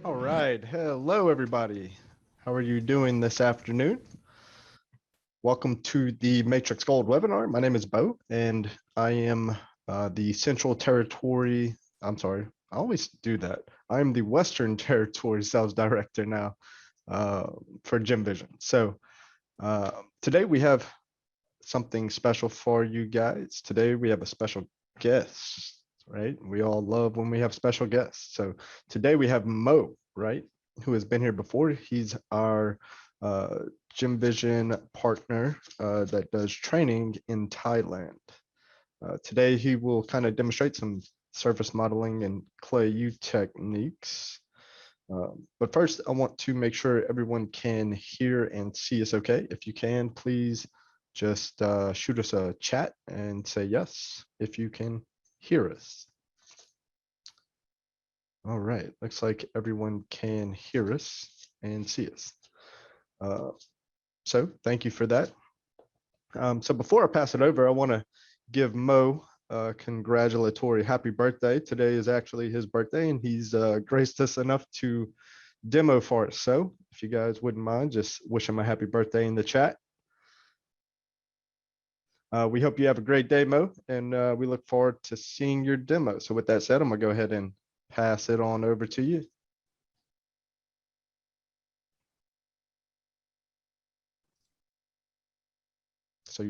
All right. Hello, everybody. How are you doing this afternoon? Welcome to the Matrix Gold webinar. My name is Bo, and I am the Central Territory. I'm sorry, I always do that. I am the Western Territory Sales Director now for Gemvision. So uh, today we have something special for you guys. Today we have a special guest, right? We all love when we have special guests. So today we have Mo, right, who has been here before. He's our Gemvision partner that does training in Thailand. Today he will kind of demonstrate some surface modeling and Clayoo techniques. But first, I want to make sure everyone can hear and see us okay. If you can, please just shoot us a chat and say yes if you can hear us. All right, looks like everyone can hear us and see us. So thank you for that. So before I pass it over, I want to give Mo a congratulatory happy birthday. Today is actually his birthday, and he's graced us enough to demo for us. So if you guys wouldn't mind, just wish him a happy birthday in the chat. We hope you have a great day, Mo, and we look forward to seeing your demo. So with that said, I'm gonna go ahead and pass it on over to you. So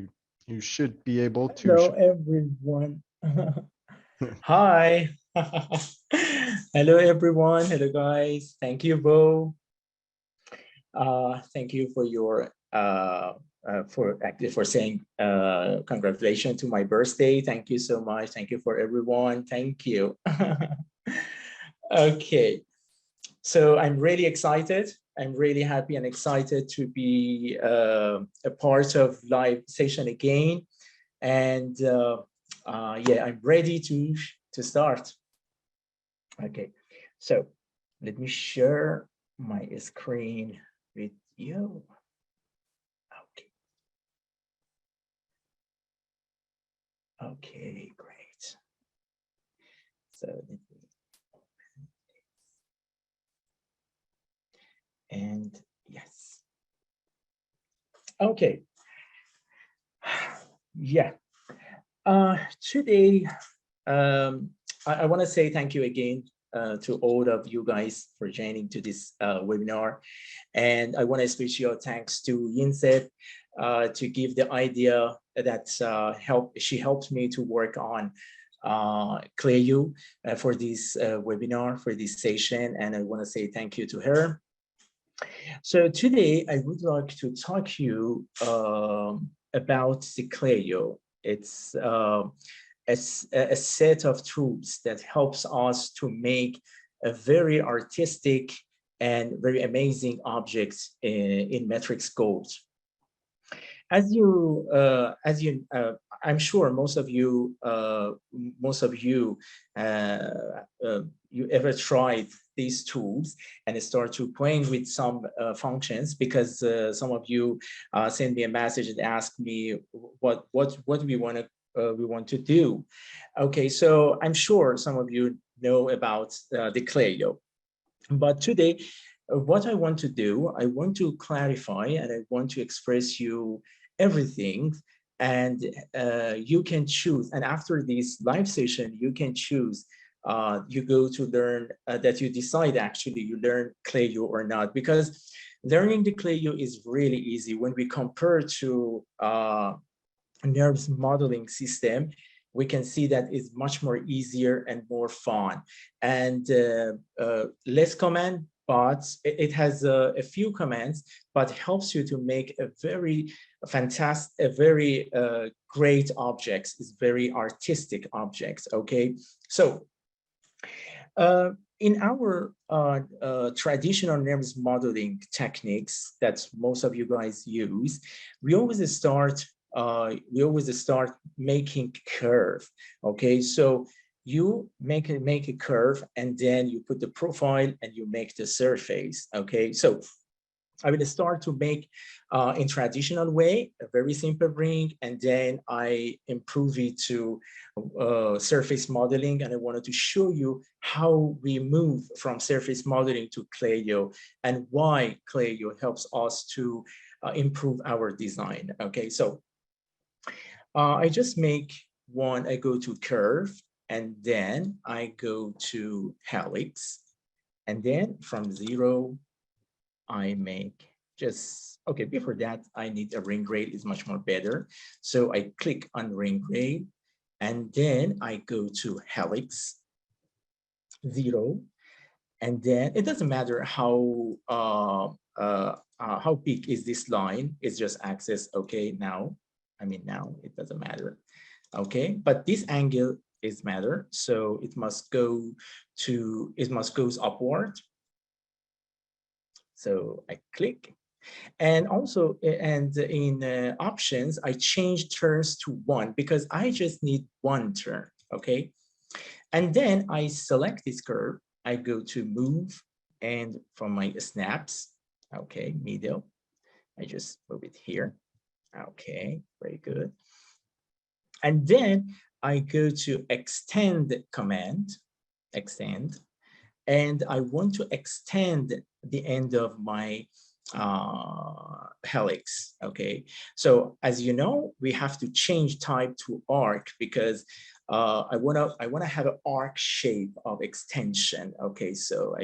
you should be able to. Hello, everyone. Hi. Hello, everyone. Hello, guys. Thank you, Bo. Thank you for your for saying congratulations to my birthday. Thank you so much. Thank you for everyone. Thank you. Okay, so I'm really excited. I'm really happy and excited to be a part of live session again. And yeah, I'm ready to start. Okay, so let me share my screen with you. Okay. Okay, great. So let me and yes. Okay. Yeah. Today, I want to say thank you again to all of you guys for joining to this webinar. And I want to special thanks to Yinset to give the idea that she helped me to work on Clayoo for this webinar, for this session. And I want to say thank you to her. So today I would like to talk to you about the Clayoo. It's a set of tools that helps us to make a very artistic and very amazing objects in Matrixgold. I'm sure most of you you ever tried these tools and start to playing with some functions, because some of you send me a message and ask me what we want to do. Okay, so I'm sure some of you know about the Clayoo, but today what I want to do, I want to clarify and I want to express you everything, and you can choose. And after this live session, you can choose. You go to learn that you decide actually you learn Clayoo or not, because learning the Clayoo is really easy when we compare to nerves modeling system. We can see that it's much more easier and more fun and less command, but it has a few commands, but helps you to make a very fantastic, a very great objects. It's very artistic objects. Okay, so in our traditional nerves modeling techniques that most of you guys use, we always start making curve. Okay, so you make a curve and then you put the profile and you make the surface. Okay, so I will start to make in traditional way, a very simple ring, and then I improve it to surface modeling. And I wanted to show you how we move from surface modeling to Clayoo and why Clayoo helps us to improve our design. Okay, so I just make one, I go to curve, and then I go to helix. And then from 0, I make just, okay, before that, I need a ring grade is much more better. So I click on ring grade, and then I go to helix 0. And then it doesn't matter how big is this line, it's just axis. Okay, now, now it doesn't matter. Okay, but this angle is matter. So it must go upward. So I click, and also, and in options, I change turns to 1 because I just need 1 turn. Okay, and then I select this curve. I go to move, and from my snaps, okay, middle, I just move it here. Okay, very good. And then I go to extend command, extend, and I want to extend the end of my helix. Okay, so as you know, we have to change type to arc because I wanna have an arc shape of extension. Okay, so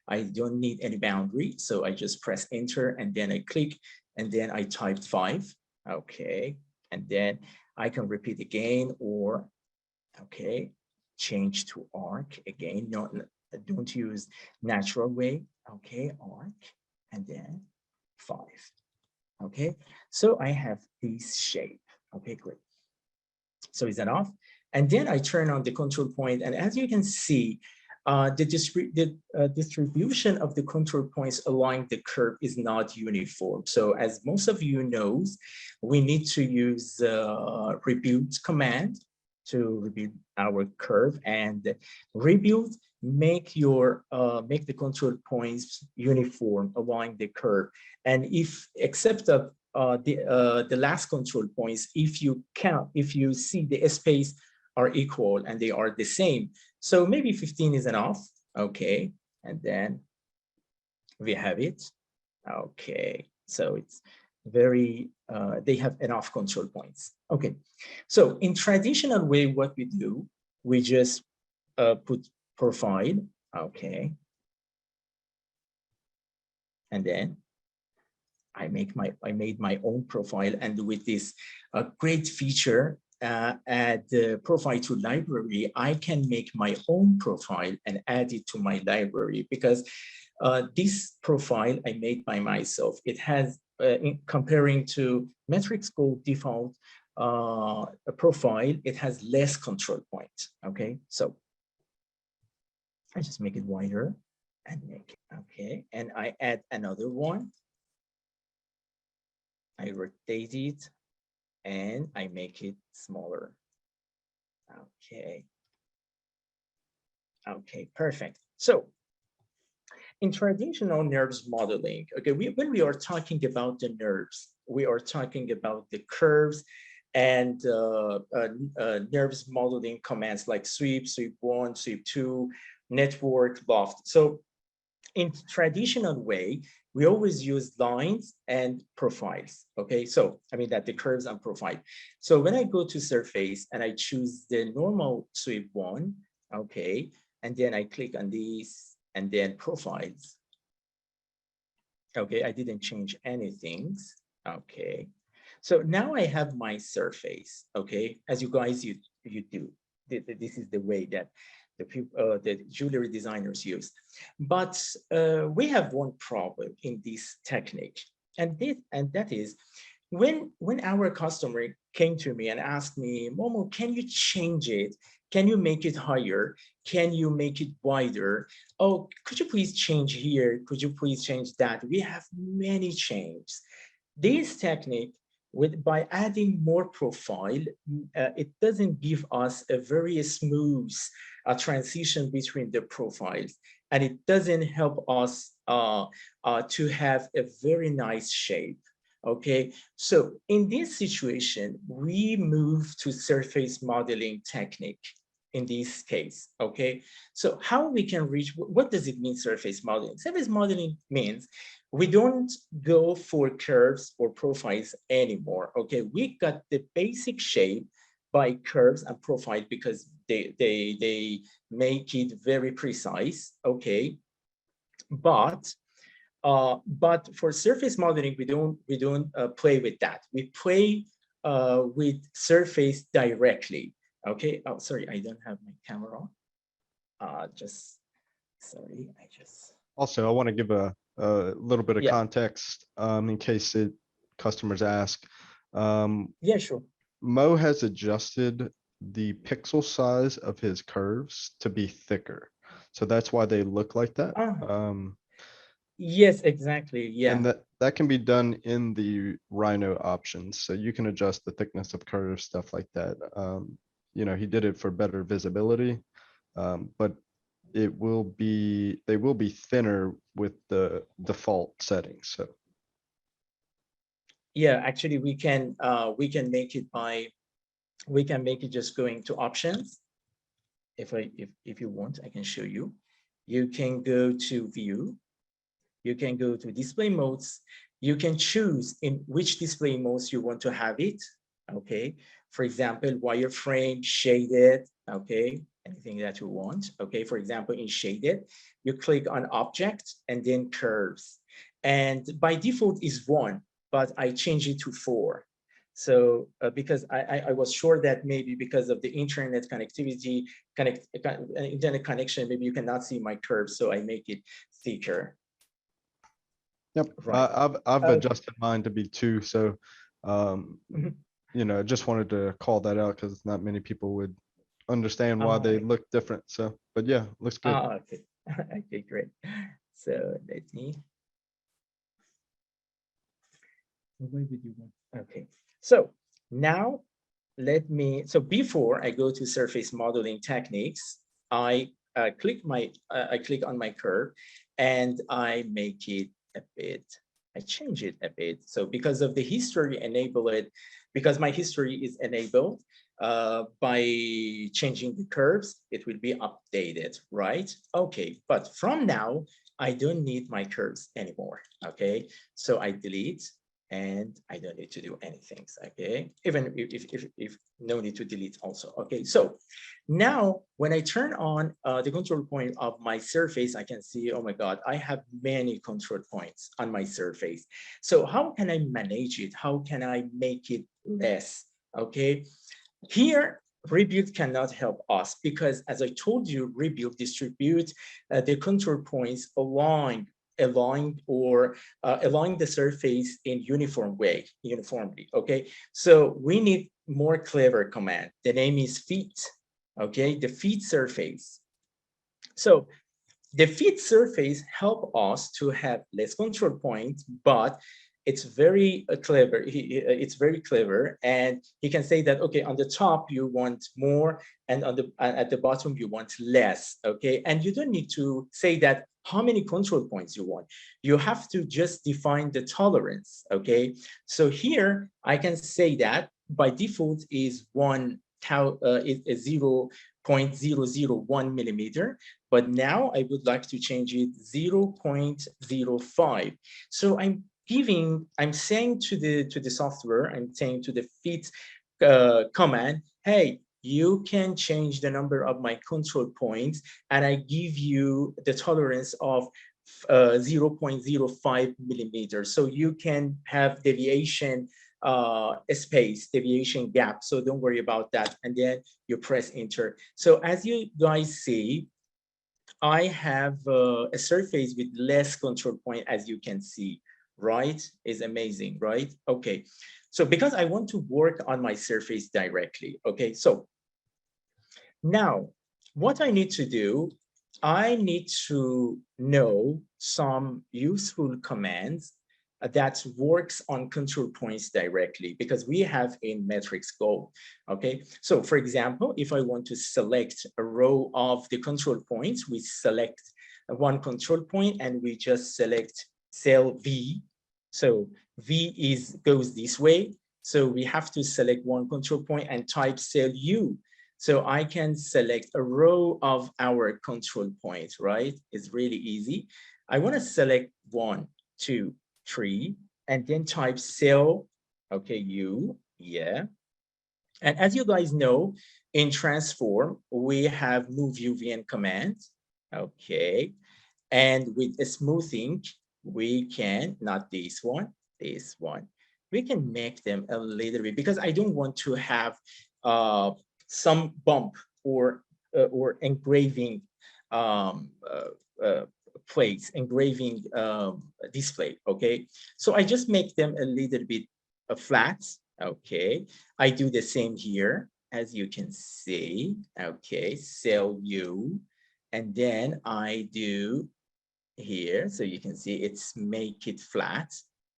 I don't need any boundary, so I just press enter, and then I click, and then I type 5. Okay, and then I can repeat again, or okay, change to arc again. Don't use natural way. Okay, arc, and then 5. Okay, so I have this shape. Okay, great. So is that off? And then I turn on the control point, and as you can see, the distribution of the control points along the curve is not uniform. So as most of you knows, we need to use rebuild command to rebuild our curve, and rebuild make the control points uniform along the curve. And if except of the last control points, if you see the space are equal and they are the same, so maybe 15 is enough. Okay, and then we have it. Okay, so it's very they have enough control points. Okay, so in traditional way, what we do, we just put profile. Okay, and then I made my own profile, and with this great feature, add the profile to library, I can make my own profile and add it to my library, because this profile I made by myself. It has, in comparing to Matrixgold default profile, it has less control points. Okay, so I just make it wider and make it, okay, and I add another one. I rotate it and I make it smaller. Okay. Okay, perfect. So in traditional nerves modeling, okay, when we are talking about the nerves, we are talking about the curves and nerves modeling commands like sweep, sweep 1, sweep 2, network, loft. So in traditional way, we always use lines and profiles. Okay, so that the curves and profile. So when I go to surface and I choose the normal sweep 1, okay, and then I click on these and then profiles. Okay, I didn't change anything. Okay, so now I have my surface. Okay, as you guys you do. This is the way that the jewelry designers use. But we have one problem in this technique, and that is when our customer came to me and asked me, Momo, can you change it? Can you make it higher? Can you make it wider? Oh, could you please change here? Could you please change that? We have many changes. This technique, by adding more profile, it doesn't give us a very smooth transition between the profiles, and it doesn't help us to have a very nice shape. Okay, so in this situation, we move to surface modeling technique in this case. Okay, so how we can reach, what does it mean, surface modeling? Surface modeling means we don't go for curves or profiles anymore. Okay, we got the basic shape by curves and profiles because they make it very precise. Okay, but for surface modeling, we don't play with that. We play with surface directly. Okay. Oh, sorry, I don't have my camera on. Just sorry, I just. Also, I want to give a little bit of Yeah. context in case customers ask. Yeah, sure. Mo has adjusted the pixel size of his curves to be thicker. So that's why they look like that. Yes, exactly. And Yeah. that can be done in the Rhino options. So you can adjust the thickness of curves, stuff like that. He did it for better visibility, but they will be thinner with the default settings. So Yeah, actually, we can make it by, we can make it just going to options. If you want, I can show you. You can go to view. You can go to display modes. You can choose in which display modes you want to have it. Okay. For example, wireframe, shaded. Okay. Anything that you want. Okay. For example, in shaded, you click on object and then curves. And by default is 1, but I change it to 4. So because I was sure that maybe because of the internet connectivity, internet connection, maybe you cannot see my curves. So I make it thicker. yep, Right. I've Okay. adjusted mine to be 2. So just wanted to call that out because not many people would understand why they look different. So, but yeah, looks good. Okay. Okay, great. So let me. Where would you want? Okay. So now let me. So before I go to surface modeling techniques, I click on my curve, and I make it a bit. I change it a bit. So because of the history enabled, because my history is enabled, by changing the curves, it will be updated, right? Okay, but from now, I don't need my curves anymore, okay? So I delete, and I don't need to do anything, okay? Even if no need to delete also, okay? So now when I turn on the control point of my surface, I can see, oh my God, I have many control points on my surface. So how can I manage it? How can I make it less, okay? Here, rebuild cannot help us because, as I told you, rebuild distribute the control points along the surface in uniformly. Okay, so we need more clever command. The name is feet. Okay, the feet surface. So the feet surface help us to have less control points, but it's very clever. It's very clever, and he can say that, okay, on the top you want more, and on the at the bottom you want less. Okay, and you don't need to say that how many control points you want. You have to just define the tolerance. Okay, so here I can say that by default is 0.001 millimeter, but now I would like to change it 0.05. So I'm saying to the software, I'm saying to the fit command, hey, you can change the number of my control points, and I give you the tolerance of 0.05 millimeters. So you can have deviation space, deviation gap. So don't worry about that. And then you press enter. So as you guys see, I have a surface with less control point, as you can see, right? Is amazing, right? Okay, so because I want to work on my surface directly, okay, so now what I need to do, I need to know some useful commands that works on control points directly, because we have in Matrixgold. Okay, so for example, if I want to select a row of the control points, one control point, and we just select cell V. So V goes this way. So we have to select one control point and type cell U. So I can select a row of our control points, right? It's really easy. I want to select 1, 2, 3, and then type cell, okay, U, yeah. And as you guys know, in transform, we have move UVN command, okay. And with a smoothing, we can, not this one, we can make them a little bit, because I don't want to have some bump or engraving plates, engraving display, okay? So I just make them a little bit flat, okay? I do the same here, as you can see, okay, cell U, and then I do here, so you can see it's make it flat,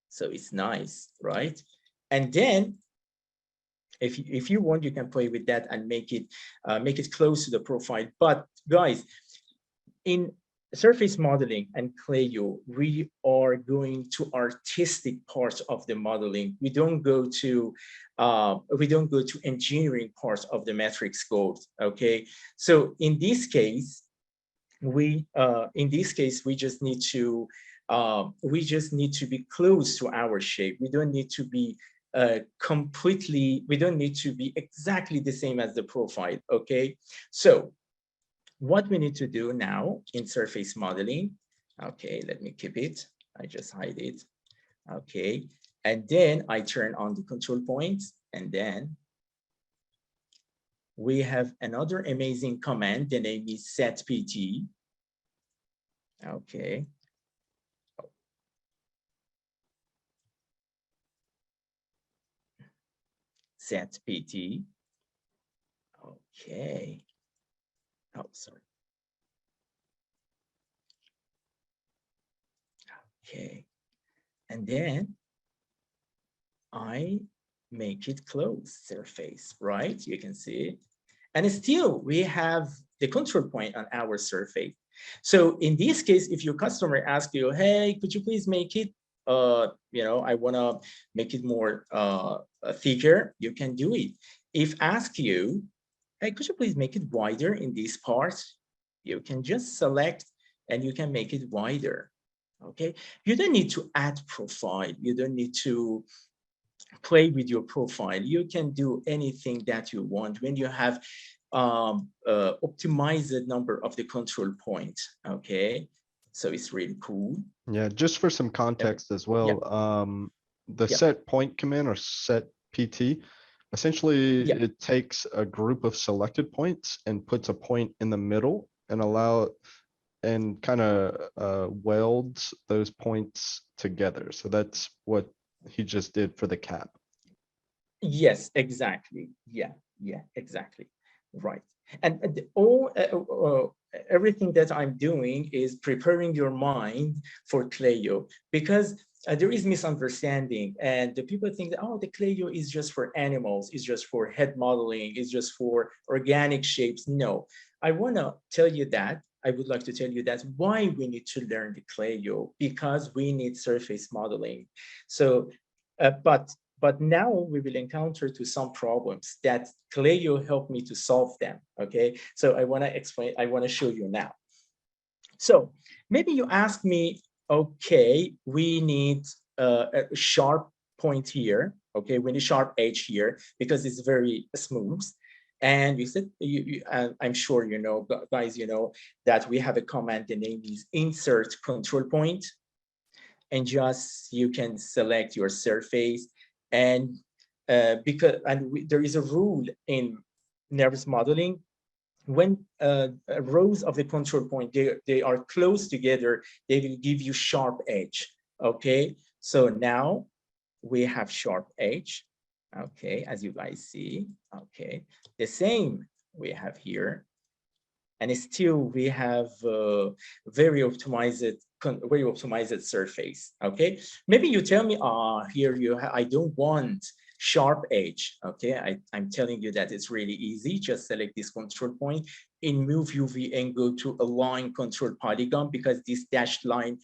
so it's nice, right? And then if you want, you can play with that and make it close to the profile. But guys, in surface modeling and Clayoo, we are going to artistic parts of the modeling. We don't go to engineering parts of the Matrixgold. Okay, so in this case, we just need to be close to our shape. We don't need to be we don't need to be exactly the same as the profile. Okay, so what we need to do now in surface modeling, okay, let me keep it, I just hide it, okay, and then I turn on the control points, and then we have another amazing command. The name is set PT. Okay. Set PT. Okay. Oh, sorry. Okay. And then I make it close surface, right? You can see it. And still we have the control point on our surface. So in this case, if your customer asks you, hey, could you please make it, I want to make it more thicker, you can do it. If ask you, hey, could you please make it wider in this part? You can just select and you can make it wider. Okay, you don't need to add profile. You don't need to play with your profile. You can do anything that you want when you have optimized number of the control points. Okay, so it's really cool. Yeah, just for some context as well, the set point command or set PT, essentially it takes a group of selected points and puts a point in the middle and kind of welds those points together. So that's what he just did for the cap. Yes, exactly. Yeah, exactly. Right. And everything that I'm doing is preparing your mind for Clayoo, because there is misunderstanding, and the people think that, oh, the Clayoo is just for animals, is just for head modeling, is just for organic shapes. No, I want to tell you that. I would like to tell you that why we need to learn the Clayoo, because we need surface modeling. So, but now we will encounter to some problems that Clayoo helped me to solve them. Okay, so I want to explain, I want to show you now. So maybe you ask me, okay, we need a sharp point here. Okay, we need sharp edge here because it's very smooth. And you said, I'm sure you know, guys, you know that we have a command, the name is insert control point. And just you can select your surface. And there is a rule in nervous modeling, when rows of the control point, they are close together, they will give you sharp edge. Okay, so now we have sharp edge. Okay, as you guys see. Okay, the same we have here, and still we have very optimized surface. Okay, maybe you tell me, here I don't want sharp edge. Okay, I'm telling you that it's really easy. Just select this control point, in move UV and go to align control polygon, because this dashed line,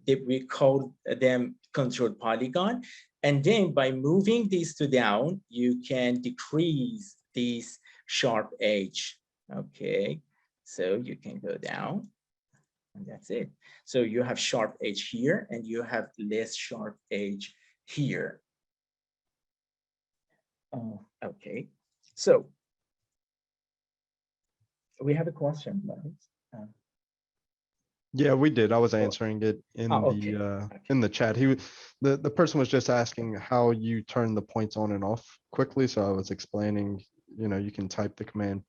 we call them control polygon. And then by moving these to down, you can decrease this sharp edge. Okay, so you can go down, and that's it. So you have sharp edge here, and you have less sharp edge here. Oh, okay. So we have a question, right? Yeah, we did. I was answering it in okay. in the chat. The person was just asking how you turn the points on and off quickly. So I was explaining, you can type the command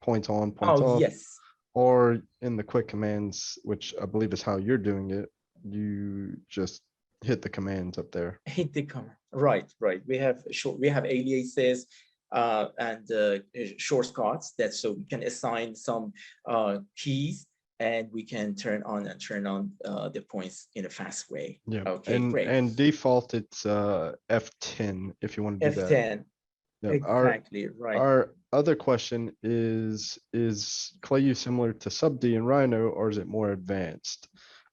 points on, points off, Yes. or in the quick commands, which I believe is how you're doing it, you just hit the commands up there. Hit the command. Right. We have aliases and shortcuts, that so we can assign some keys, and we can turn on the points in a fast way. Yeah. Okay, great. And default it's F10 if you want to do that. F10. Yeah. Exactly, right. Our other question is Clayoo similar to SubD and Rhino, or is it more advanced?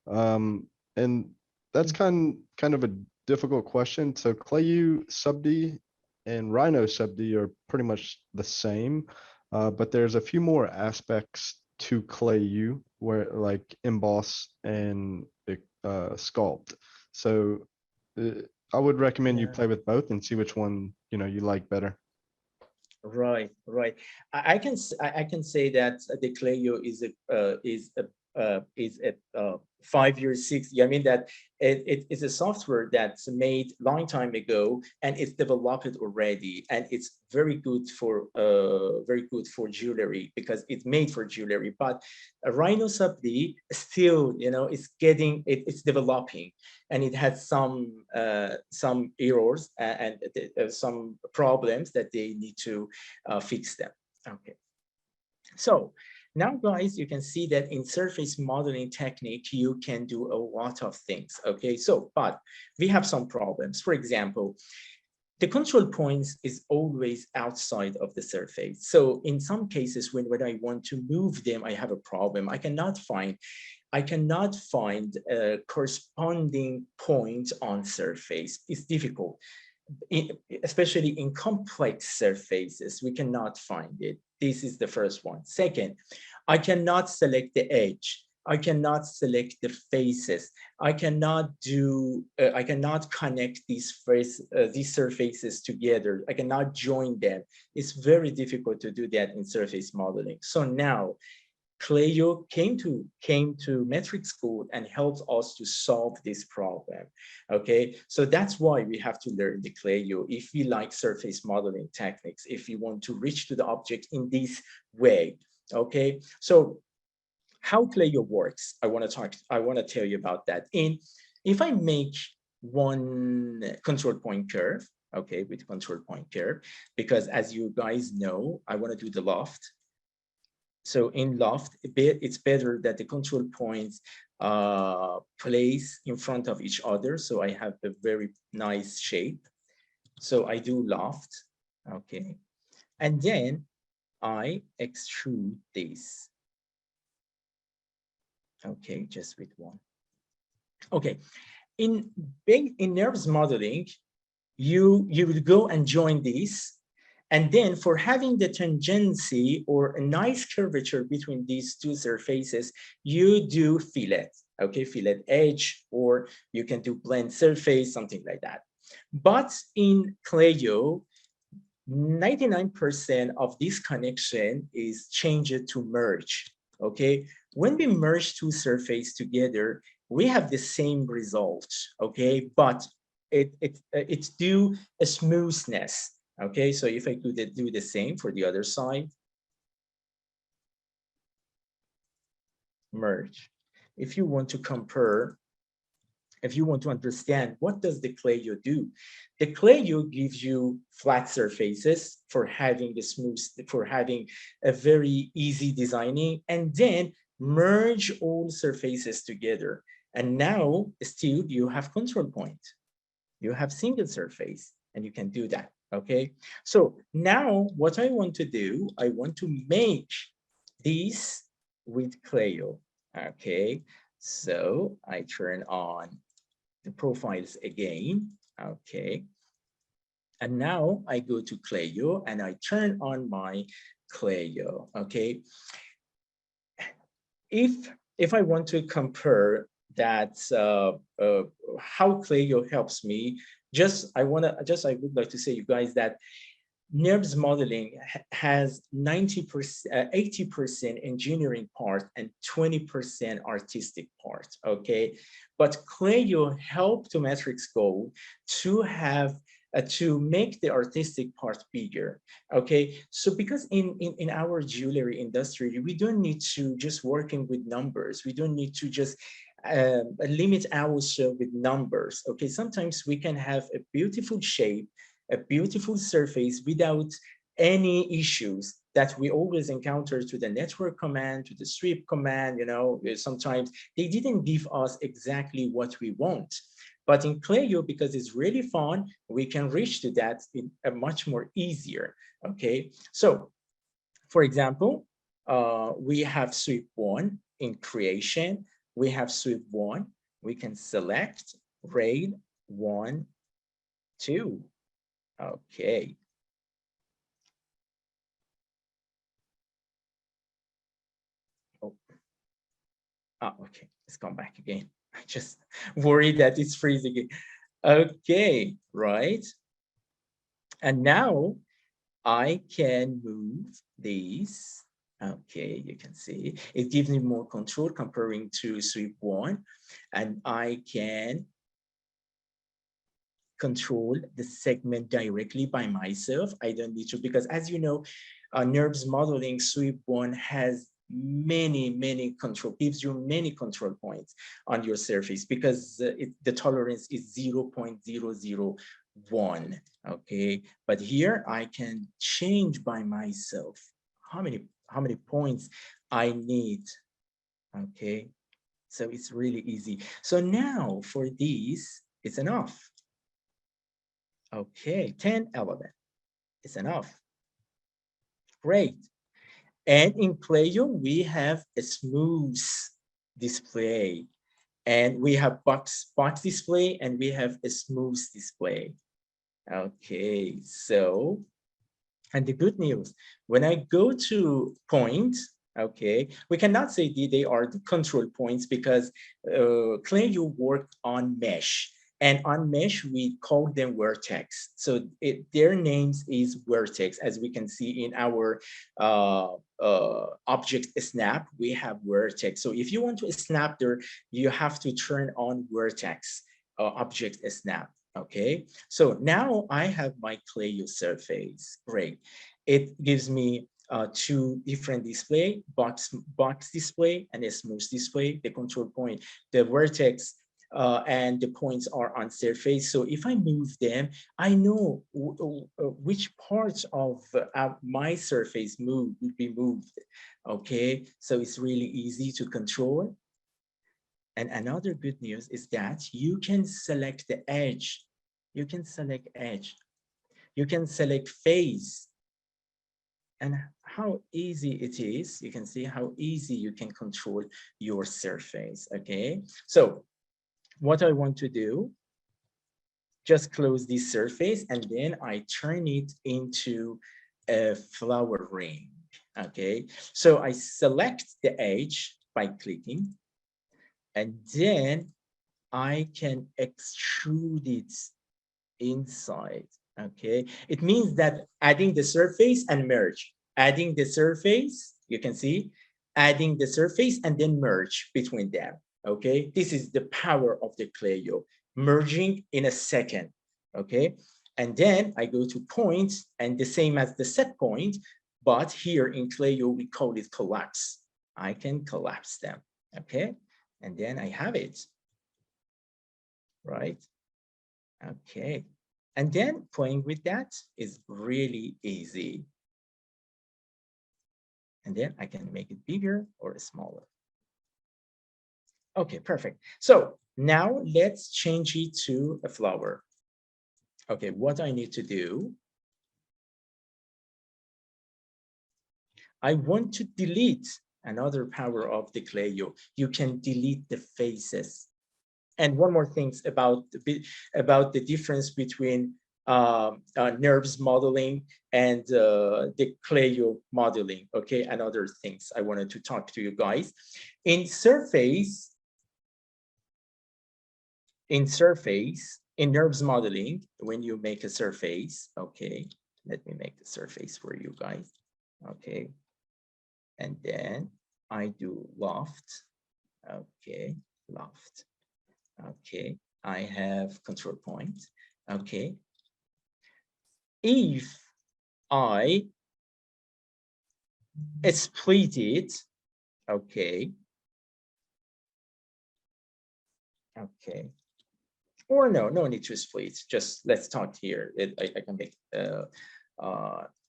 And that's kind of a difficult question. So Clayoo SubD and Rhino SubD are pretty much the same, but there's a few more aspects to Clayoo, where like emboss and sculpt. So I would recommend you play with both and see which one you like better. Right. I can say that the Clayoo is a 5 years, 6. I mean that it is a software that's made long time ago, and it's developed already, and it's very good for jewelry, because it's made for jewelry. But a Rhino SubD still, it's developing, and it has some errors and some problems that they need to fix them. Okay, so now, guys, you can see that in surface modeling technique, you can do a lot of things. Okay, so but we have some problems. For example, the control points is always outside of the surface. So in some cases, when I want to move them, I have a problem. I cannot find a corresponding point on surface. It's difficult. Especially in complex surfaces, we cannot find it. This is the first one. Second, I cannot select the edge. I cannot select the faces. I cannot connect these surfaces together. I cannot join them. It's very difficult to do that in surface modeling. So now Clayoo came to Matrixgold and helped us to solve this problem. Okay, so that's why we have to learn the Clayoo if we like surface modeling techniques, if we want to reach to the object in this way. Okay, so how Clayoo works, I want to tell you about that. If I make one control point curve, okay, with control point curve, because as you guys know, I want to do the loft. So in loft, it's better that the control points place in front of each other. So I have a very nice shape. So I do loft, okay. And then I extrude this. Okay, just with one. Okay, in nerves modeling, you would go and join these. And then for having the tangency or a nice curvature between these two surfaces, you do fillet, okay, fillet edge, or you can do blend surface, something like that. But in Clayoo, 99% of this connection is changed to merge, okay? When we merge two surfaces together, we have the same result, okay? But it's due a smoothness. Okay, so if I do the same for the other side, merge. If you want to compare, if you want to understand what does the Clayoo do, the Clayoo gives you flat surfaces for having the smooth, for having a very easy designing, and then merge all surfaces together. And now still you have control point. You have single surface, and you can do that. Okay, so now what I want to do, I want to make these with Clayoo. Okay, so I turn on the profiles again. Okay, and now I go to Clayoo and I turn on my Clayoo. Okay, if I want to compare that how Clayoo helps me, I would like to say you guys that NERV's modeling has 90%, 80% engineering part and 20% artistic part, okay? But Clayoo helped to Matrixgold to have to make the artistic part bigger, okay? So because in our jewelry industry, we don't need to just working with numbers. We don't need to just limit ourselves with numbers, okay? Sometimes we can have a beautiful shape, a beautiful surface without any issues that we always encounter to the network command, to the sweep command. You know, sometimes they didn't give us exactly what we want. But in Clayoo, because it's really fun, we can reach to that in a much more easier. Okay, so for example, we have sweep one in creation. We have sweep one. We can select RAID 1, 2. Okay. Oh, okay. Let's come back again. I just worried that it's freezing. Okay, right. And now I can move these. Okay, you can see it gives me more control comparing to sweep one, and I can control the segment directly by myself. I don't need to, because as you know, NERV's modeling sweep one has many control, gives you many control points on your surface because the tolerance is 0.001. Okay, but here I can change by myself how many points I need. Okay, so it's really easy. So now for these, it's enough. Okay, 10, 11 is enough. Great. And in Clayoo, we have a smooth display. And we have box display, and we have a smooth display. Okay, so, and the good news, when I go to points, okay, we cannot say they are the control points because Clayoo work on mesh. And on mesh, we call them vertex. So their names is vertex, as we can see in our object snap, we have vertex. So if you want to snap there, you have to turn on vertex object snap. Okay, so now I have my Clayoo surface. Great. It gives me two different display, box display and a smooth display. The control point, the vertex and the points are on surface. So if I move them, I know which parts of my surface will be moved. Okay, so it's really easy to control. And another good news is that you can select the edge. You can select edge. You can select face. And how easy it is, you can see how easy you can control your surface, okay? So what I want to do, just close this surface and then I turn it into a flower ring, okay? So I select the edge by clicking, and then I can extrude it inside, okay? It means that adding the surface and merge, adding the surface, you can see, adding the surface and then merge between them, okay? This is the power of the Clayoo, merging in a second, okay? And then I go to point, and the same as the set point, but here in Clayoo, we call it collapse. I can collapse them, okay? And then I have it, right? Okay. And then playing with that is really easy. And then I can make it bigger or smaller. Okay, perfect. So now let's change it to a flower. Okay, what I need to do, I want to delete another power of the Clayoo. You can delete the faces. And one more thing about the difference between NURBS modeling and the Clayoo modeling. Okay, and other things I wanted to talk to you guys. In surface, in NURBS modeling, when you make a surface, okay, let me make the surface for you guys. Okay, and then I do loft. Okay, loft. Okay, I have control point. Okay, if I split it, okay, okay, or no need to split. Just let's talk here. I can make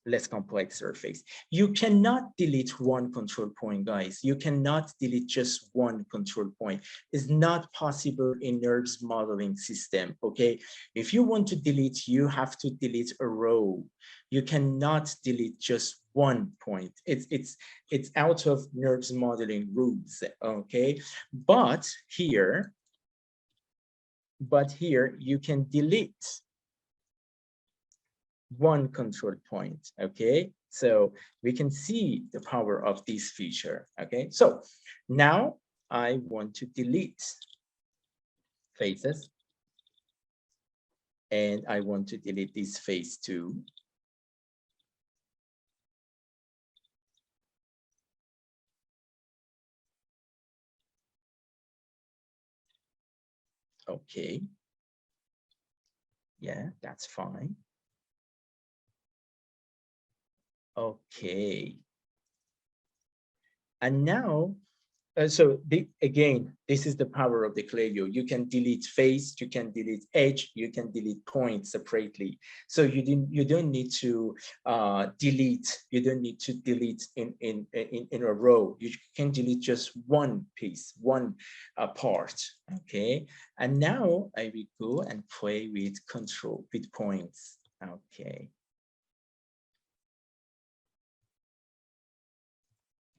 less complex surface. You cannot delete one control point, guys. You cannot delete just one control point. It's not possible in NURBS modeling system, okay? If you want to delete, you have to delete a row. You cannot delete just one point. It's out of NURBS modeling rules, okay? But here you can delete one control point. Okay, so we can see the power of this feature. Okay, so now I want to delete faces, and I want to delete this face too. Okay, yeah, that's fine. Okay, and now so again, this is the power of the Clayoo. You can delete face, you can delete edge, you can delete points separately. So you don't need to delete. You don't need to delete in a row. You can delete just one piece, one part. Okay, and now I will go and play with control with points. Okay.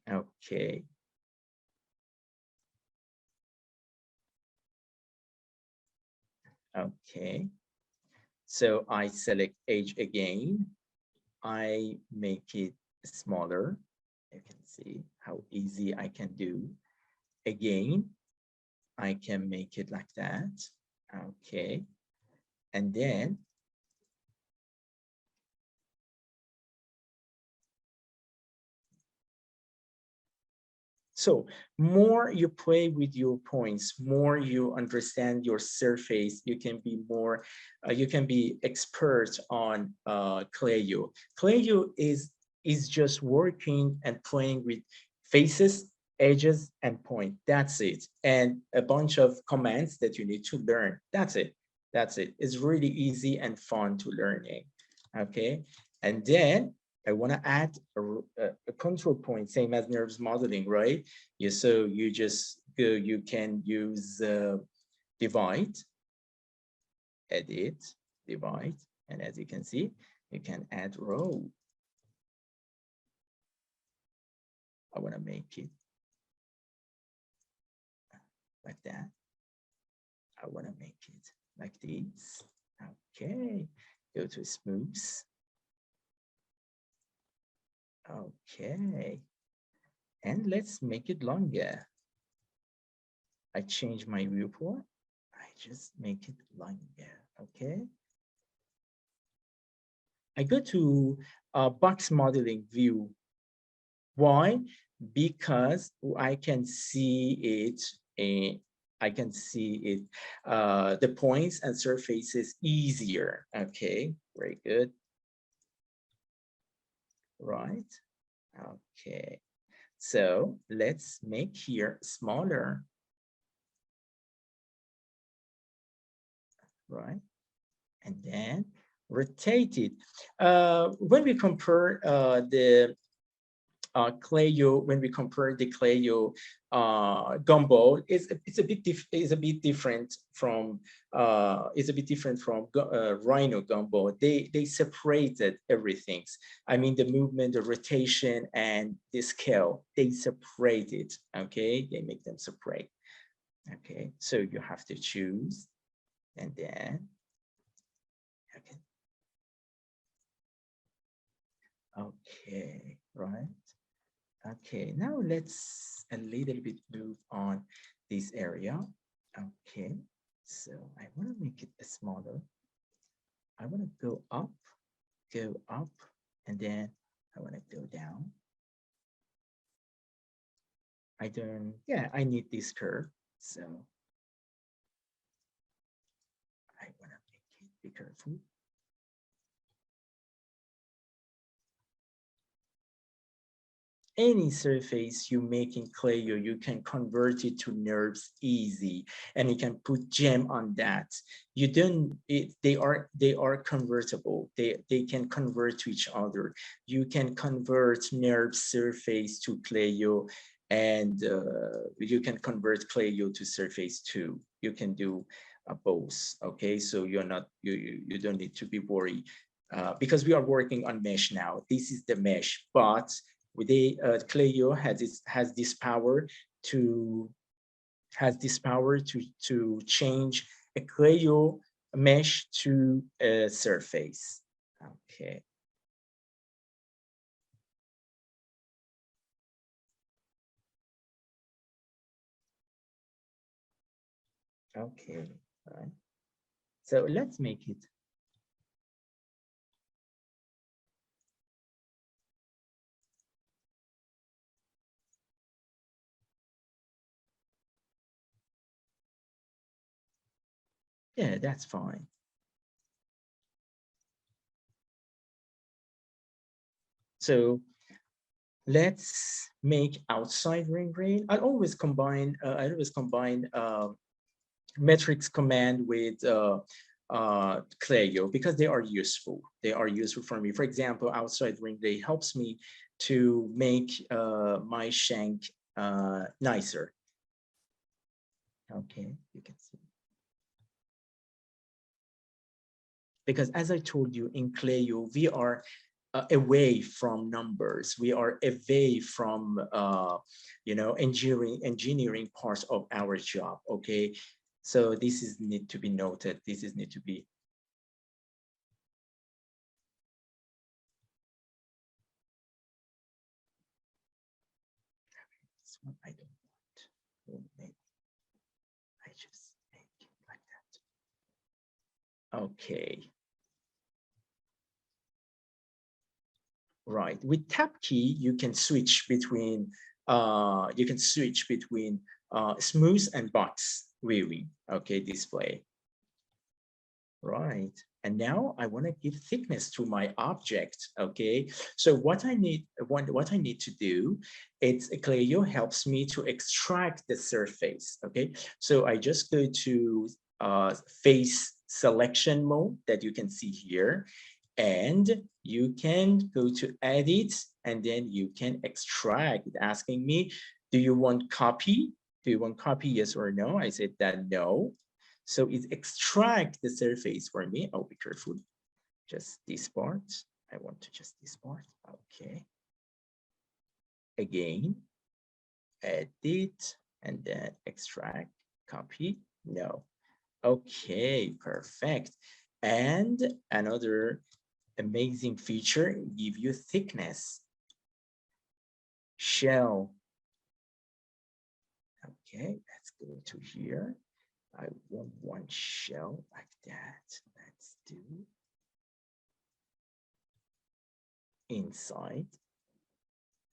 Okay. Okay, so I select age again. I make it smaller. You can see how easy I can do. Again, I can make it like that. Okay, and then so more you play with your points, more you understand your surface, you can be more, you can be expert on Clayoo. Clayoo is just working and playing with faces, edges, and point. That's it. And a bunch of commands that you need to learn. That's it. That's it. It's really easy and fun to learning. Okay. And then I want to add a control point, same as NURBS modeling, right? Yeah, so you just go, you can use divide, edit, divide, and as you can see, you can add row. I want to make it like that. I want to make it like this. Okay, go to smooth. Okay, and let's make it longer. I change my viewport. I just make it longer. Okay. I go to box modeling view. Why? Because I can see it. I can see it, the points and surfaces easier. Okay, very good. Right. Okay. So let's make here smaller. Right. And then rotate it. When we compare the Clayoo, when we compare the Clayoo gumbo, it's a bit different from Rhino gumbo. They separated everything. I mean, the movement, the rotation, and the scale, they separate it. Okay, they make them separate. Okay, so you have to choose, and then okay. Okay, right. Okay, now let's a little bit move on this area. Okay, so I want to make it smaller. I want to go up, and then I want to go down. I need this curve. So I want to make it be careful. Any surface you make in Clayoo, you can convert it to nerves easy, and you can put gem on that. You don't. They are convertible. They can convert to each other. You can convert nerve surface to Clayoo, and you can convert Clayoo to surface too. You can do both. Okay, so you don't need to be worried because we are working on mesh now. This is the mesh, but Clayoo has this power to change a Clayoo mesh to a surface. Okay. Okay. All right. So let's make it. Yeah, that's fine. So let's make outside ring rail. I always combine metrics command with Clayoo because they are useful. They are useful for me. For example, outside ring rail helps me to make my shank nicer. Okay, you can see. Because as I told you, in Clayoo, we are away from numbers. We are away from engineering parts of our job. Okay, so this is need to be noted. This is need to be. This one I don't want. Maybe I just make it like that. Okay. Right. With tab key, you can switch between smooth and box viewing. Okay, display. Right. And now I want to give thickness to my object. Okay. So what I need to do, it's Clayoo helps me to extract the surface. Okay. So I just go to face selection mode that you can see here. And you can go to edit and then you can extract. It's asking me, do you want copy? Do you want copy, yes or no? I said that no. So it extract the surface for me. Oh, be careful. Just this part. I want to just this part. Okay. Again, edit and then extract, copy. No. Okay, perfect. And another amazing feature, give you thickness. Shell. Okay, let's go to here. I want one shell like that. Let's do inside.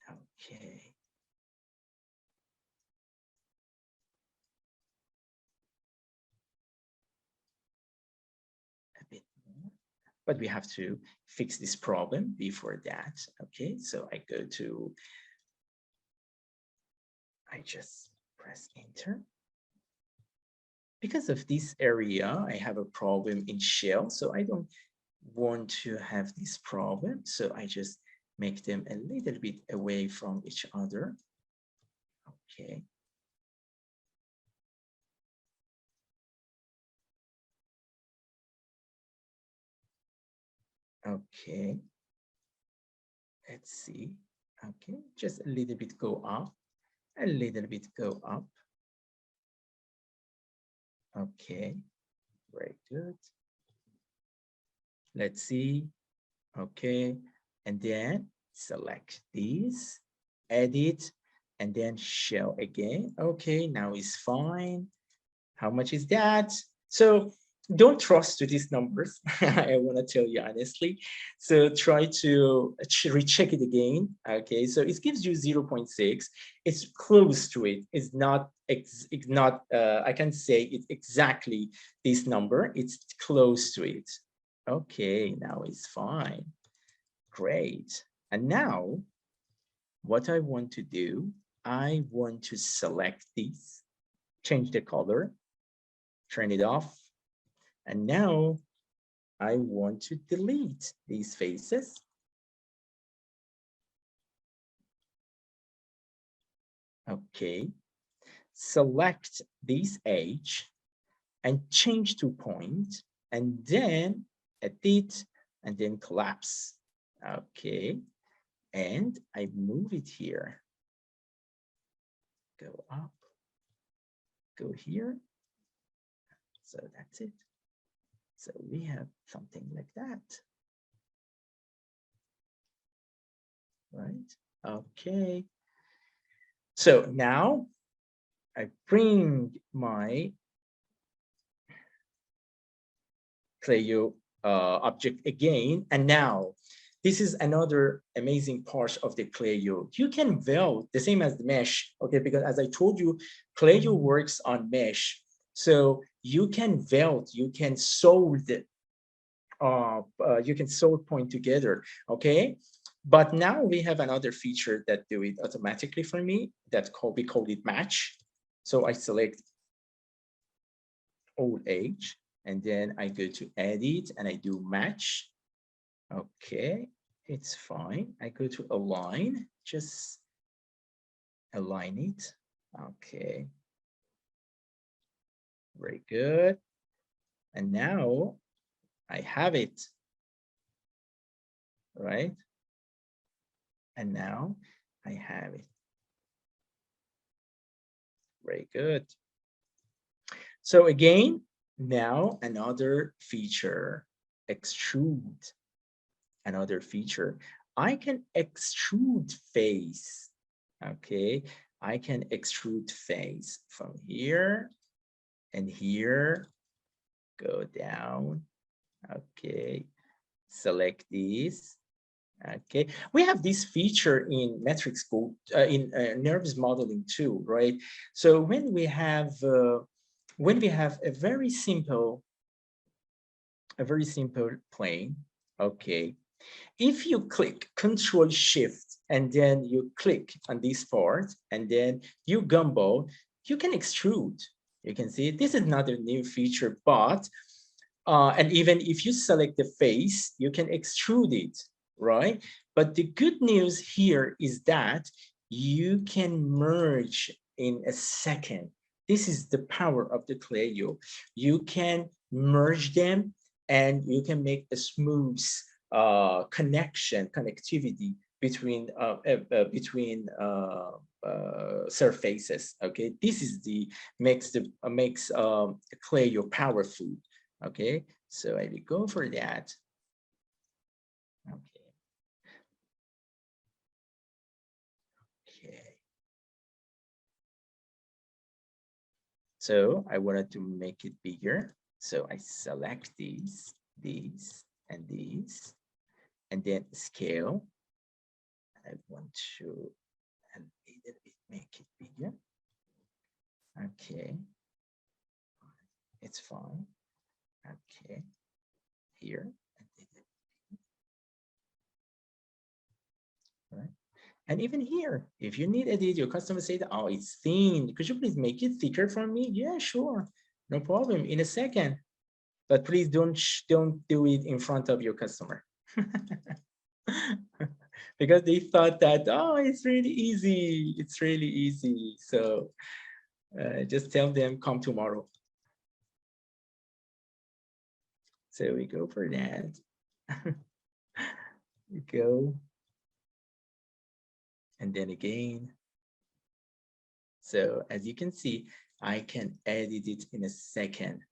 Okay. A bit more, but we have to fix this problem before that. Okay, so I just press enter. Because of this area, I have a problem in shell, so I don't want to have this problem. So I just make them a little bit away from each other. Okay. Okay. Let's see. Okay, just a little bit go up, a little bit go up. Okay, very good. Let's see. Okay, and then select these, edit, and then show again. Okay, now it's fine. How much is that? So don't trust to these numbers. I want to tell you honestly. So try to recheck it again. Okay, so it gives you 0.6. It's close to it. It's not. I can say it's exactly this number. It's close to it. Okay, now it's fine. Great. And now, what I want to do, I want to select these, change the color, turn it off. And now I want to delete these faces. Okay. Select this edge and change to point, and then edit, and then collapse. Okay. And I move it here. Go up, go here. So that's it. So we have something like that. Right? Okay. So now I bring my Clayoo object again. And now this is another amazing part of the Clayoo. You can weld the same as the mesh, okay? Because as I told you, Clayoo works on mesh. So you can weld, you can solder point together, okay? But now we have another feature that do it automatically for me. We call it match. So I select old age, and then I go to edit and I do match. Okay, it's fine. I go to align, just align it. Okay, very good. And now I have it, right? And now I have it. Very good. So again, now another feature, extrude. Another feature, I can extrude face. Okay, I can extrude face from here and here, go down. Okay, select this. Okay, we have this feature in Matrixgold, in nerves modeling too, right? So when we have a very simple plane, okay, if you click Control Shift and then you click on this part and then you gumbo, you can extrude. You can see this is not a new feature, but and even if you select the face, you can extrude it, right? But the good news here is that you can merge in a second. This is the power of the Clayoo. You can merge them and you can make a smooth connectivity between surfaces. Okay, this is the makes Clayoo powerful. Okay, so I will go for that. Okay. Okay. So I wanted to make it bigger. So I select these, and these, and then scale. I want to a little bit make it bigger. Okay. It's fine. Okay. Here. Right. And even here, if you need edit, your customer say, oh, it's thin. Could you please make it thicker for me? Yeah, sure. No problem. In a second. But please don't do it in front of your customer. because they thought that, oh, it's really easy. It's really easy. So just tell them come tomorrow. So we go for that. We go. And then again. So as you can see, I can edit it in a second.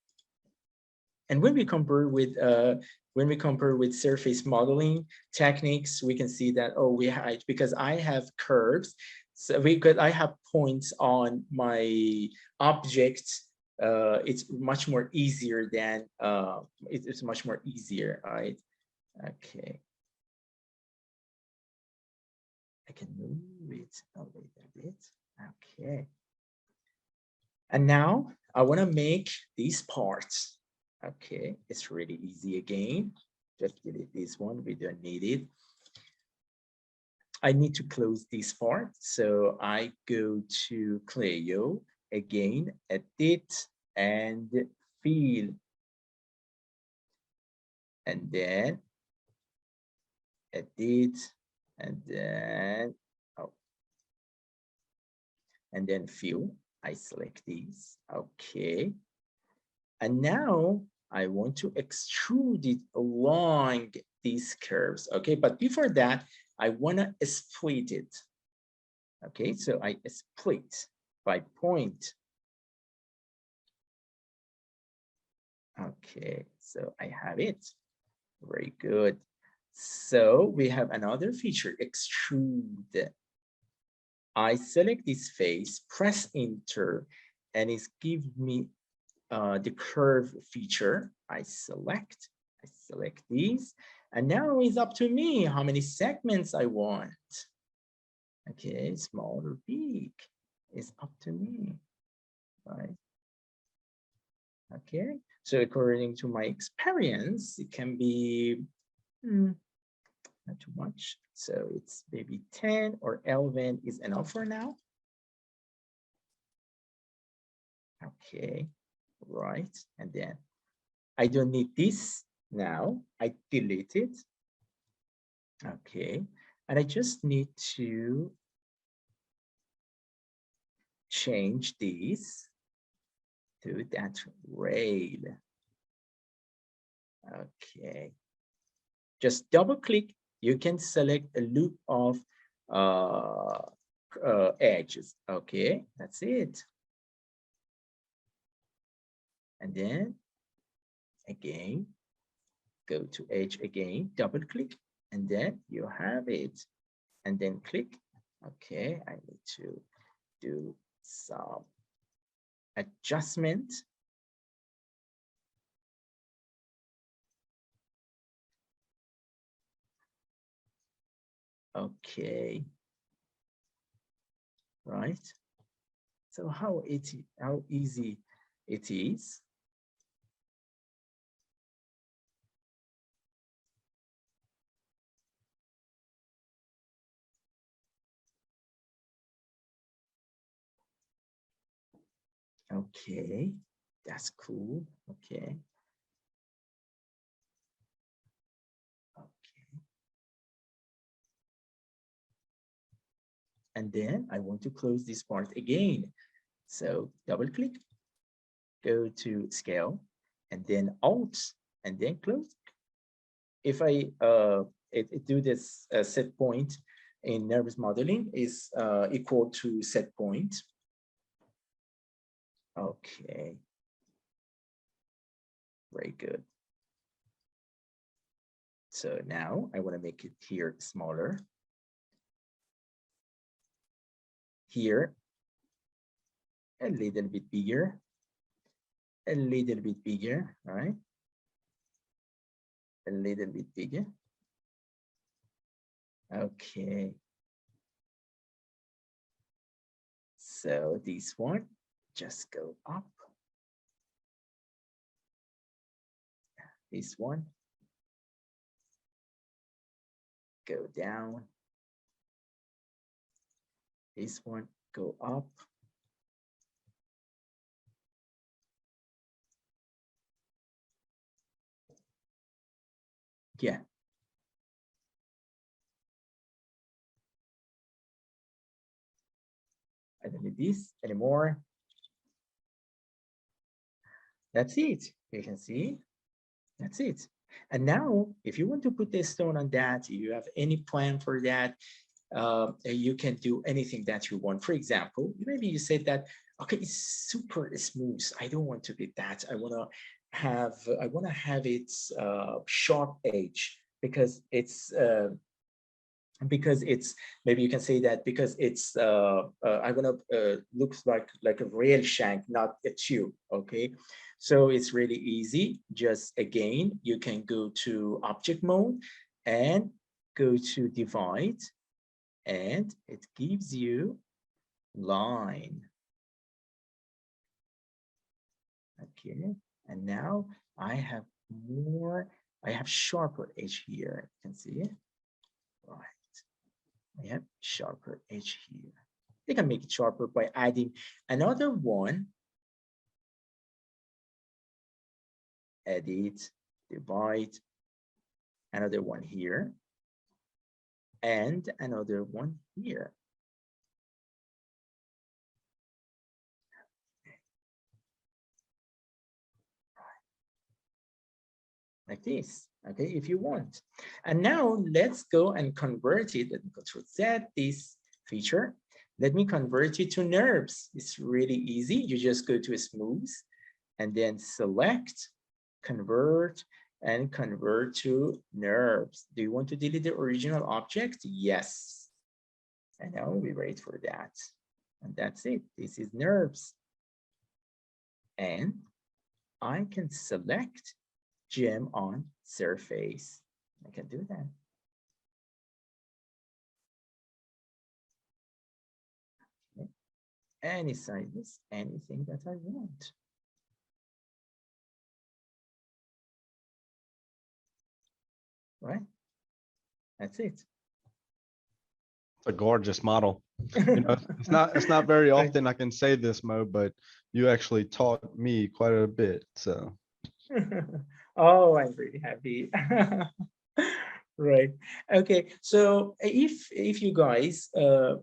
And when we compare with surface modeling techniques, we can see that, oh, because I have curves, so I have points on my object, it's much more easier than it's much more easier, right? Okay. I can move it a little bit. Okay. And now I want to make these parts. Okay, it's really easy again. Just delete this one, we don't need it. I need to close this part. So I go to Clayoo, again, edit and fill. And then edit, and then, oh, and then fill. I select these, okay. And now I want to extrude it along these curves, okay? But before that, I want to split it, okay? So I split by point. Okay, so I have it. Very good. So we have another feature, extrude. I select this face, press enter, and it's give me the curve feature. I select these, and now it's up to me how many segments I want. Okay, small or big, it's up to me, right? Okay, so according to my experience, it can be not too much. So it's maybe 10 or 11 is enough for now. Okay, right, and then I don't need this now. I delete it. Okay, and I just need to change this to that rail. Okay, just double click. You can select a loop of edges. Okay, that's it. And then again, go to edge again, double click, and then you have it. And then click. Okay, I need to do some adjustment. Okay, right. So how easy it is. Okay, that's cool. Okay. Okay. And then I want to close this part again. So double click, go to scale, and then Alt, and then close. If I do this set point in nervous modeling is equal to set point. Okay, very good. So now I want to make it here smaller. Here, a little bit bigger, a little bit bigger, right? A little bit bigger. Okay. So this one, just go up. This one, go down. This one, go up. Yeah. I don't need this anymore. That's it. You can see, that's it. And now, if you want to put a stone on that, you have any plan for that, you can do anything that you want. For example, maybe you said that, okay, it's super smooth. I don't want to be that. I want to have its sharp edge because it's maybe you can say that because it's I want to looks like a real shank, not a tube. Okay, so it's really easy. Just again, you can go to object mode and go to divide, and it gives you line. Okay, and now I have sharper edge here. You can see, right? I have sharper edge here. You can make it sharper by adding another one. Edit, divide, another one here, and another one here. Like this, okay, if you want. And now let's go and convert it. Let me Control Z, this feature. Let me convert it to NURBS. It's really easy. You just go to smooth and then select, convert, and convert to NURBS. Do you want to delete the original object? Yes. And now we wait for that. And that's it. This is NURBS. And I can select gem on surface. I can do that. Okay. Any sizes, anything that I want. Right? That's it. It's a gorgeous model. You know, it's not very often I can say this, Mo, but you actually taught me quite a bit. So Oh, I'm really happy. Right. Okay. So if you guys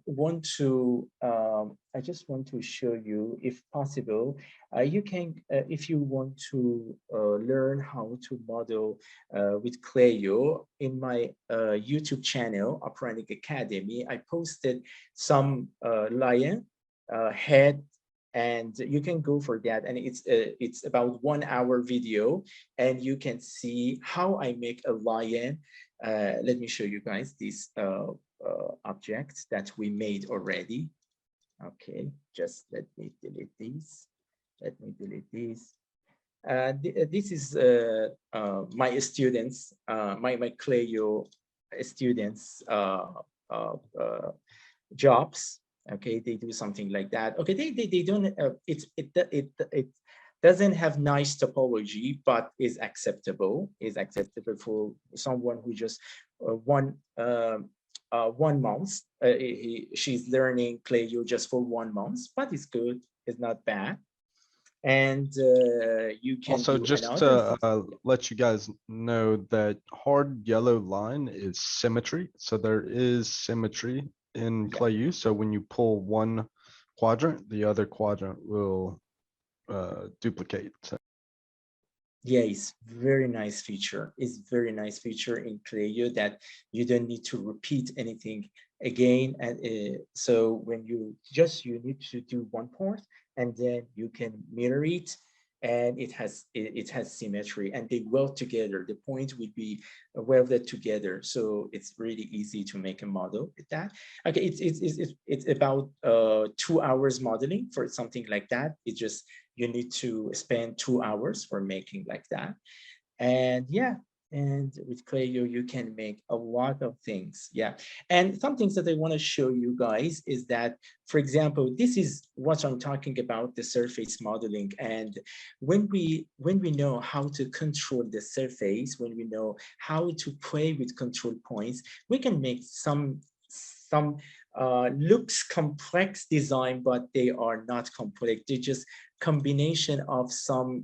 want to, I just want to show you, if possible, you can, if you want to learn how to model with Clayoo, in my YouTube channel, Upright Academy, I posted some lion head, and you can go for that, and it's about 1 hour video, and you can see how I make a lion. Let me show you guys this object that we made already. Okay, just let me delete these. Let me delete these. This is my students, my Clayoo students jobs. Okay, they do something like that. Okay, they don't. It doesn't have nice topology, but is acceptable. Is acceptable for someone who just 1 month. She's learning Clayoo just for 1 month, but it's good. It's not bad. And you can also do just another to let you guys know that hard yellow line is symmetry. So there is symmetry in Clayoo. So when you pull one quadrant, the other quadrant will duplicate. So. Yeah, it's very nice feature. It's very nice feature in Clayoo that you don't need to repeat anything again. And so when you need to do one part, and then you can mirror it, and it has symmetry, and they weld together. The point would be welded together, so it's really easy to make a model with that. Okay, it's about 2 hours modeling for something like that. It just, you need to spend 2 hours for making like that. And yeah, and with Clayoo, you can make a lot of things. Yeah. And some things that I want to show you guys is that, for example, this is what I'm talking about, the surface modeling. And when we know how to control the surface, when we know how to play with control points, we can make some looks complex design, but they are not complex. They just combination of some,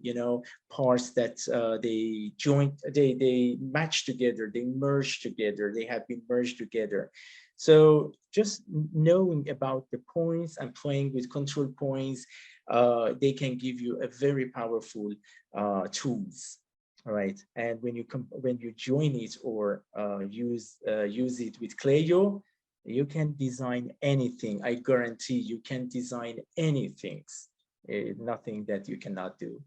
parts that they match together, they merge together, they have been merged together. So just knowing about the points and playing with control points, they can give you a very powerful tools. All right, and when you join it or use it with Clayoo, you can design anything. I guarantee you can design anything. Nothing that you cannot do.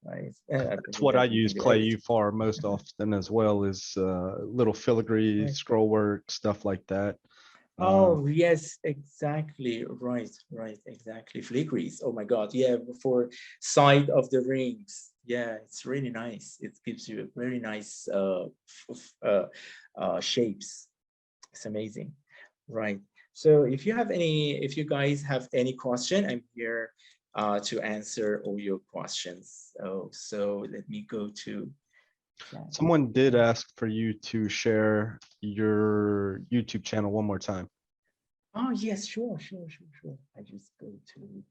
Right. That's what I use Clayoo for most often as well, is little filigree, Right. scroll work, stuff like that. Oh yes, exactly. Right, exactly. Filigranes. Oh my God. Yeah, for side of the rings. Yeah, it's really nice. It gives you a very nice shapes. It's amazing. Right. So if you guys have any question, I'm here to answer all your questions. So let me go to. Someone did ask for you to share your YouTube channel one more time. Oh yes, sure. I just go to.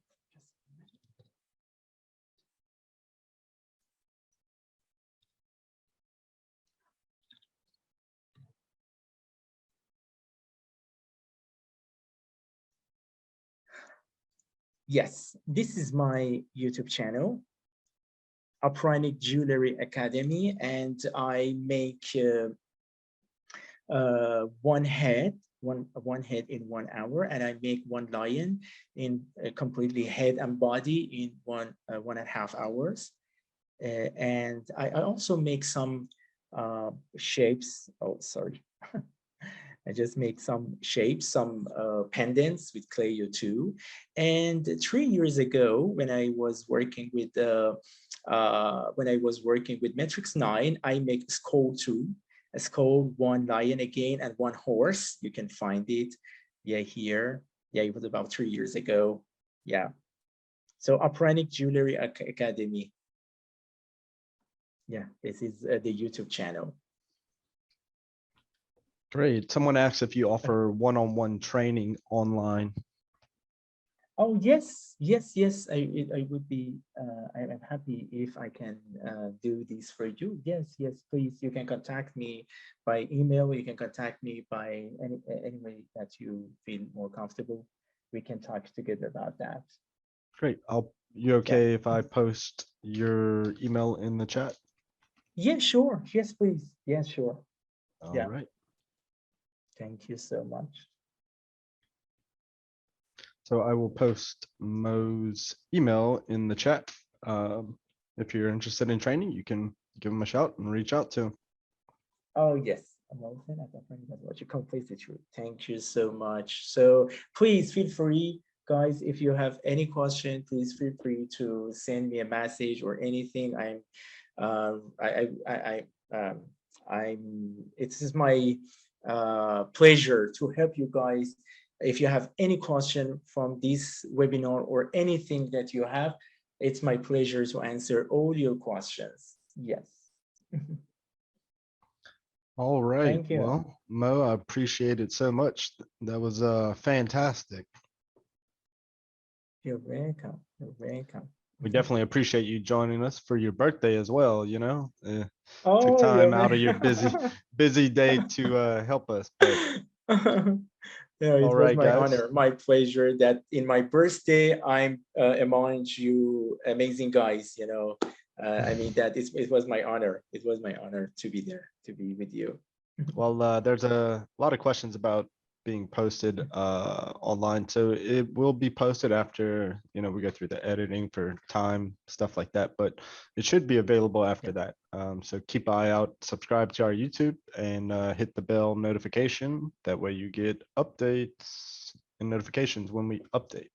Yes, this is my YouTube channel, Upright Jewelry Academy, and I make one head in 1 hour, and I make one lion in completely head and body in 1.5 hours. And I also make some shapes. Oh, sorry. I just make some shapes, some pendants with Clayoo too. And 3 years ago, when I was working with Matrix 9, I make a skull too. A skull, one lion again, and one horse. You can find it, yeah, here. Yeah, it was about 3 years ago. Yeah. So Upright Jewelry Academy. Yeah, this is the YouTube channel. Great. Someone asked if you offer one-on-one training online. Oh yes. I would be. I'm happy if I can do this for you. Yes. Please, you can contact me by email. You can contact me by any way that you feel more comfortable. We can talk together about that. Great. You okay if I post your email in the chat? Yeah, sure. Yes, please. Yeah, sure. All right. Thank you so much. So I will post Mo's email in the chat. If you're interested in training, you can give him a shout and reach out to him. Oh, yes. What you completely true. Thank you so much. So please feel free, guys, if you have any question, please feel free to send me a message or anything. It is my pleasure to help you guys. If you have any question from this webinar or anything that you have, it's my pleasure to answer all your questions. Yes. All right. Thank you. Well, Mo, I appreciate it so much. That was fantastic. You're welcome. You're welcome. We definitely appreciate you joining us for your birthday as well. You know, Oh, took time yeah. out of your busy day to help us. But yeah, it all was right, my guys. honor, my pleasure that in my birthday I'm among you amazing guys. You know, I mean that it was my honor. It was my honor to be there, to be with you. Well, there's a lot of questions about being posted online, so it will be posted after we go through the editing for time, stuff like that, but it should be available after that. So keep an eye out, subscribe to our YouTube, and hit the bell notification. That way you get updates and notifications when we update.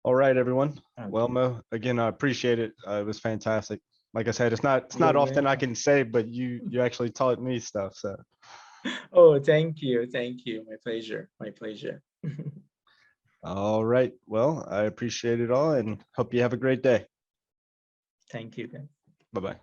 All right, everyone. Okay. Well, Mo, again, I appreciate it. It was fantastic. Like I said, it's not often I can say, but you actually taught me stuff. So. Oh, thank you. My pleasure. All right. Well, I appreciate it all and hope you have a great day. Thank you, guys. Bye-bye.